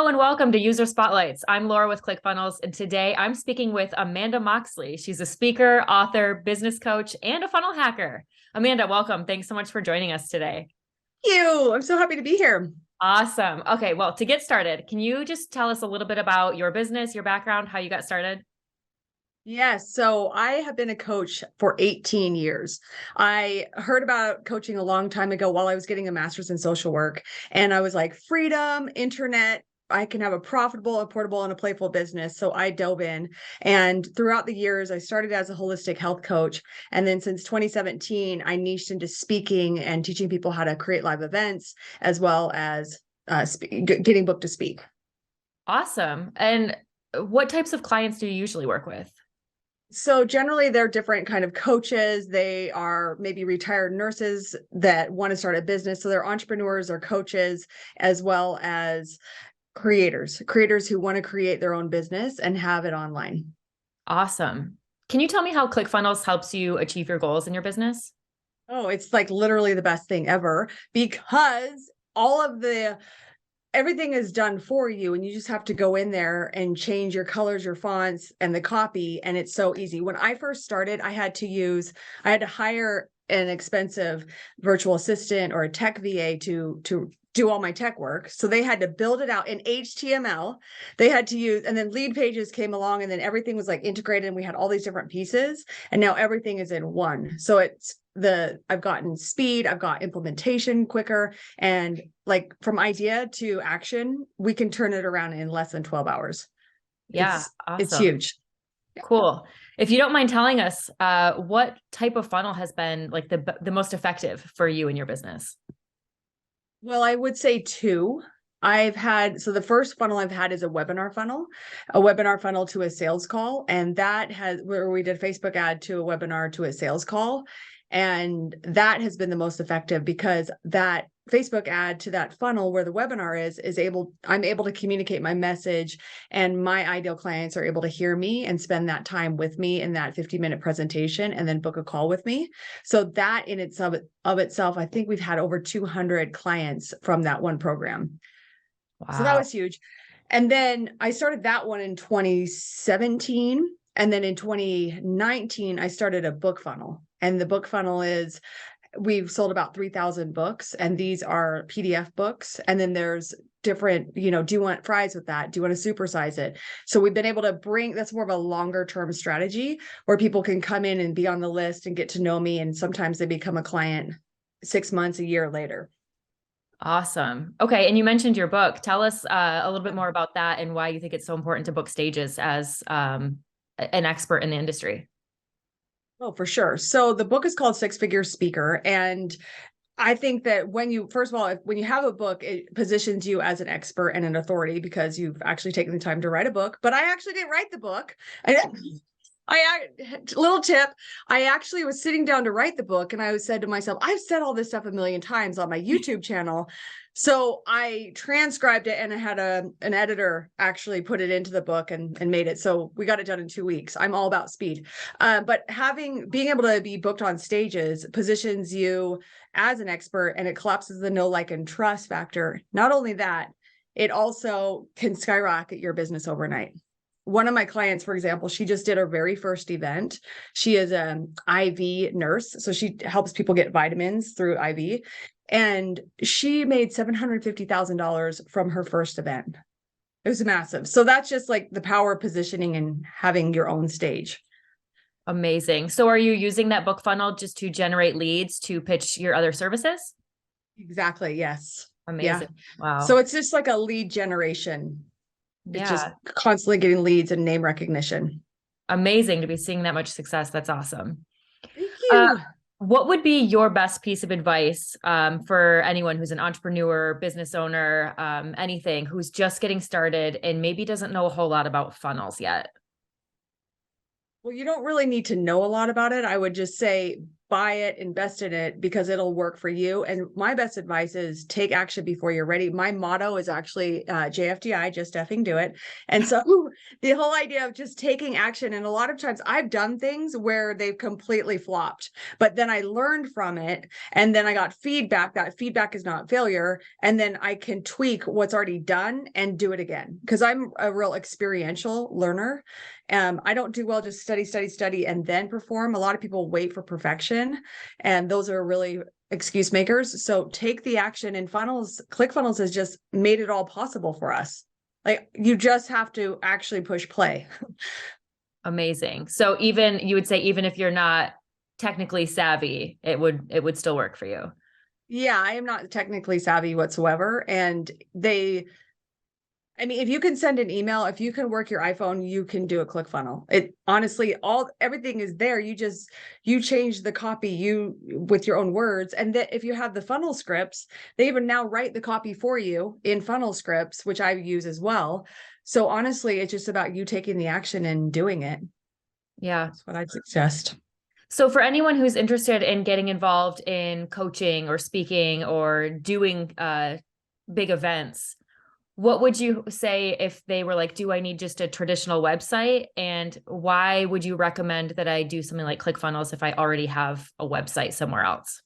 Hello and welcome to User Spotlights. I'm Laura with ClickFunnels, and today I'm speaking with Amanda Moxley. She's a speaker, author, business coach, and a funnel hacker. Amanda, welcome. Thanks so much for joining us today. Thank you. I'm so happy to be here. Awesome. Okay, well, to get started, can you just tell us a little bit about your business, your background, how you got started? Yes. So I have been a coach for 18 years. I heard about coaching a long time ago while I was getting a master's in social work. And I was like, freedom, internet, I can have a profitable, affordable, and a playful business. So I dove in. And throughout the years, I started as a holistic health coach. And then since 2017, I niched into speaking and teaching people how to create live events, as well as getting booked to speak. Awesome. And what types of clients do you usually work with? So generally they're different kind of coaches. They are maybe retired nurses that want to start a business. So they're entrepreneurs or coaches, as well as creators who want to create their own business and have it online. Awesome. Can you tell me how ClickFunnels helps you achieve your goals in your business? Oh, it's like literally the best thing ever because everything is done for you and you just have to go in there and change your colors, your fonts, and the copy. And it's so easy. When I first started, I had to hire an expensive virtual assistant or a tech VA to do all my tech work. So they had to build it out in HTML. They had to use, and then Lead Pages came along and then everything was like integrated and we had all these different pieces. And now everything is in one. So I've gotten speed, I've got implementation quicker, and like from idea to action, we can turn it around in less than 12 hours. Yeah, It's awesome. huge. Cool. If you don't mind telling us, what type of funnel has been like the most effective for you in your business? Well, I would say two. The first funnel I've had is a webinar funnel to a sales call. And that has where we did Facebook ad to a webinar to a sales call. And that has been the most effective because that Facebook ad to that funnel where the webinar I'm able to communicate my message and my ideal clients are able to hear me and spend that time with me in that 50-minute presentation and then book a call with me. So that in itself of itself, I think we've had over 200 clients from that one program. So that Wow. was huge. And then I started that one in 2017. And then in 2019, I started a book funnel. And the book funnel we've sold about 3,000 books, and these are PDF books. And then there's different, do you want fries with that? Do you want to supersize it? So we've been able to that's more of a longer term strategy where people can come in and be on the list and get to know me. And sometimes they become a client 6 months, a year later. Awesome. Okay. And you mentioned your book. Tell us a little bit more about that and why you think it's so important to book stages as an expert in the industry. Oh, for sure. So the book is called Six Figure Speaker. And I think that when you have a book, it positions you as an expert and an authority because you've actually taken the time to write a book. But I actually didn't write the book. Little tip, I actually was sitting down to write the book and I said to myself, I've said all this stuff a million times on my YouTube channel. So I transcribed it and I had an editor actually put it into the book and made it. So we got it done in 2 weeks. I'm all about speed. But being able to be booked on stages positions you as an expert and it collapses the know, like, and trust factor. Not only that, it also can skyrocket your business overnight. One of my clients, for example, she just did her very first event. She is an IV nurse. So she helps people get vitamins through IV. And she made $750,000 from her first event. It was massive. So that's just like the power of positioning and having your own stage. Amazing. So are you using that book funnel just to generate leads to pitch your other services? Exactly. Yes. Amazing. Yeah. Wow. So it's just like a lead generation. It's just constantly getting leads and name recognition. Amazing to be seeing that much success. That's awesome. Thank you. What would be your best piece of advice for anyone who's an entrepreneur, business owner, anything, who's just getting started and maybe doesn't know a whole lot about funnels yet? Well, you don't really need to know a lot about it. I would just say buy it, invest in it, because it'll work for you. And my best advice is take action before you're ready. My motto is actually JFDI, just effing do it. And so the whole idea of just taking action, and a lot of times I've done things where they've completely flopped, but then I learned from it, and then I got feedback. That feedback is not failure. And then I can tweak what's already done and do it again, because I'm a real experiential learner. I don't do well just study, and then perform. A lot of people wait for perfection, and those are really excuse makers. So take the action, and ClickFunnels has just made it all possible for us. Like, you just have to actually push play. Amazing. So even you would say, even if you're not technically savvy, it would still work for you. Yeah, I am not technically savvy whatsoever. And if you can send an email, if you can work your iPhone, you can do a ClickFunnel. It honestly, everything is there. You change the copy with your own words. And that if you have the funnel scripts, they even now write the copy for you in funnel scripts, which I use as well. So honestly, it's just about you taking the action and doing it. Yeah. That's what I'd suggest. So for anyone who's interested in getting involved in coaching or speaking or doing big events, what would you say if they were like, do I need just a traditional website? And why would you recommend that I do something like ClickFunnels if I already have a website somewhere else?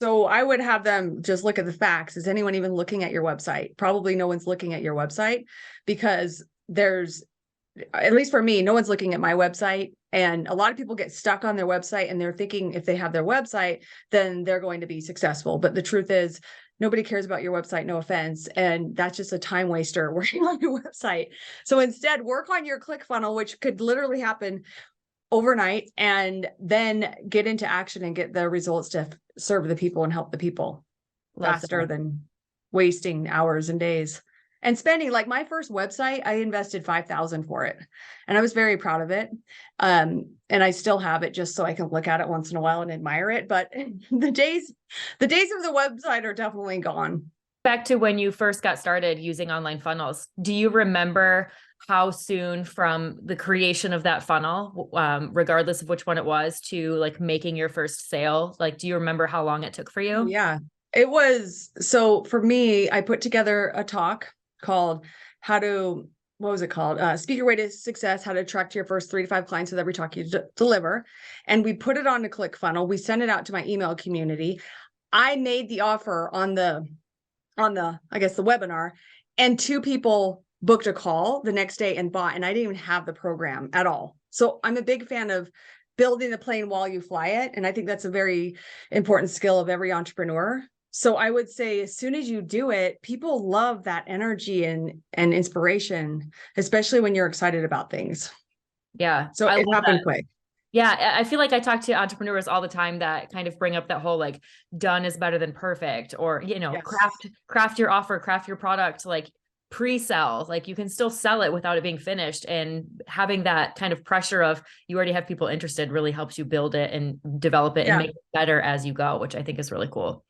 So I would have them just look at the facts. Is anyone even looking at your website? Probably no one's looking at your website, because at least for me, no one's looking at my website. And a lot of people get stuck on their website, and they're thinking if they have their website, then they're going to be successful. But the truth is, nobody cares about your website, no offense. And that's just a time waster working on your website. So instead, work on your ClickFunnel, which could literally happen overnight, and then get into action and get the results to serve the people and help the people faster than wasting hours and days. And spending, like my first website, I invested $5,000 for it, and I was very proud of it. And I still have it just so I can look at it once in a while and admire it. But the days of the website are definitely gone. Back to when you first got started using online funnels, do you remember how soon from the creation of that funnel, regardless of which one it was, to like making your first sale? Like, do you remember how long it took for you? Yeah, it was. So for me, I put together a talk called Speak Your Way to Success, how to attract your first 3 to 5 clients with every talk you deliver. And we put it on a ClickFunnel. We sent it out to my email community. I made the offer on the webinar, and 2 people booked a call the next day and bought, and I didn't even have the program at all. So I'm a big fan of building the plane while you fly it. And I think that's a very important skill of every entrepreneur. So I would say, as soon as you do it, people love that energy and inspiration, especially when you're excited about things. Yeah. So it happened quick. Yeah. I feel like I talk to entrepreneurs all the time that kind of bring up that whole, like, done is better than perfect, or, yes, craft your offer, craft your product, like pre-sell, like you can still sell it without it being finished. And having that kind of pressure of you already have people interested really helps you build it and develop it and make it better as you go, which I think is really cool.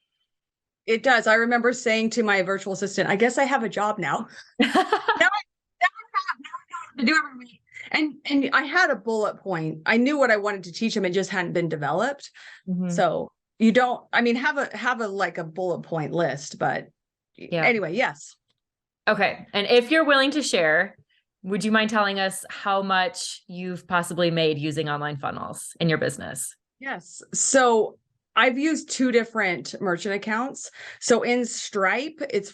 It does. I remember saying to my virtual assistant, I guess I have a job now. now I have to do every week. And I had a bullet point. I knew what I wanted to teach them. It just hadn't been developed. Mm-hmm. So you don't, have a bullet point list, but anyway, yes. Okay. And if you're willing to share, would you mind telling us how much you've possibly made using online funnels in your business? Yes. So I've used 2 different merchant accounts. So in Stripe, it's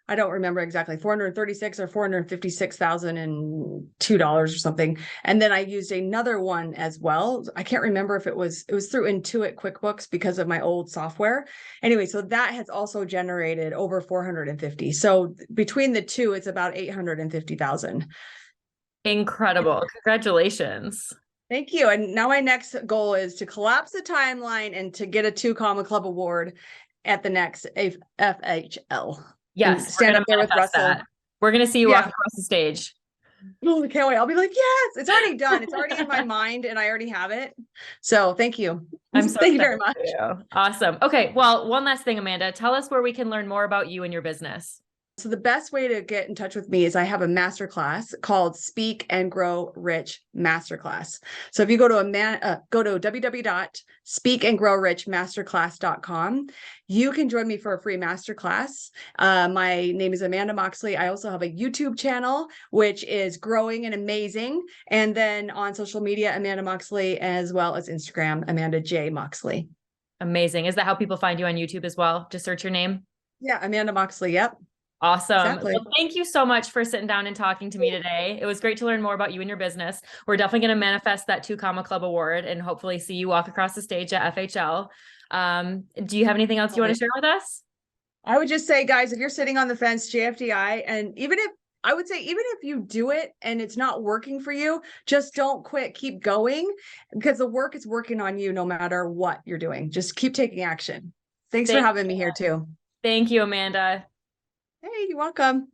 I don't remember exactly, $436 or $456,002 or something. And then I used another one as well. I can't remember if it was through Intuit QuickBooks because of my old software. Anyway, so that has also generated over 450. So between the 2, it's about 850,000. Incredible. Congratulations. Thank you. And now my next goal is to collapse the timeline and to get a 2 Comma Club award at the next FHL. Yes. Stand up there with Russell. That. We're going to see you walk across the stage. Oh, I can't wait. I'll be like, yes, it's already done. It's already in my mind and I already have it. So thank you. Thank you very much. Awesome. Okay. Well, one last thing, Amanda, tell us where we can learn more about you and your business. So the best way to get in touch with me is I have a masterclass called Speak and Grow Rich Masterclass. So if you go to www.speakandgrowrichmasterclass.com, you can join me for a free masterclass. My name is Amanda Moxley. I also have a YouTube channel, which is growing and amazing. And then on social media, Amanda Moxley, as well as Instagram, Amanda J. Moxley. Amazing. Is that how people find you on YouTube as well? Just search your name? Yeah, Amanda Moxley. Yep. Awesome. Exactly. Well, thank you so much for sitting down and talking to me today. It was great to learn more about you and your business. We're definitely going to manifest that 2 Comma Club award and hopefully see you walk across the stage at FHL. Do you have anything else you want to share with us? I would just say, guys, if you're sitting on the fence, JFDI, and even if you do it and it's not working for you, just don't quit, keep going, because the work is working on you no matter what you're doing. Just keep taking action. Thanks for having me here too. Thank you, Amanda. Hey, you're welcome.